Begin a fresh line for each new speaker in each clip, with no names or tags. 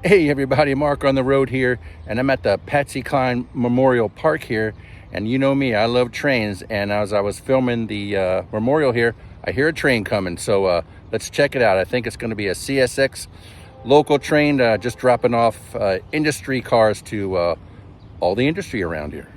Hey everybody, Mark on the road here, and I'm at the Patsy Cline Memorial Park here. And you know me, I love trains, and as I was filming the memorial here, I hear a train coming. So let's check it out. I think it's going to be a CSX local train, just dropping off industry cars to all the industry around here.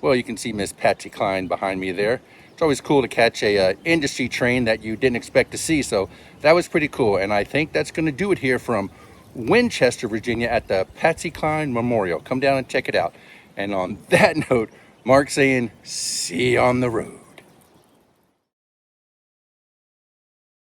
Well, you can see Miss Patsy Cline behind me there. It's always cool to catch a industry train that you didn't expect to see. So that was pretty cool. And I think that's going to do it here from Winchester, Virginia at the Patsy Cline Memorial. Come down and check it out. And on that note, Mark saying, see you on the road.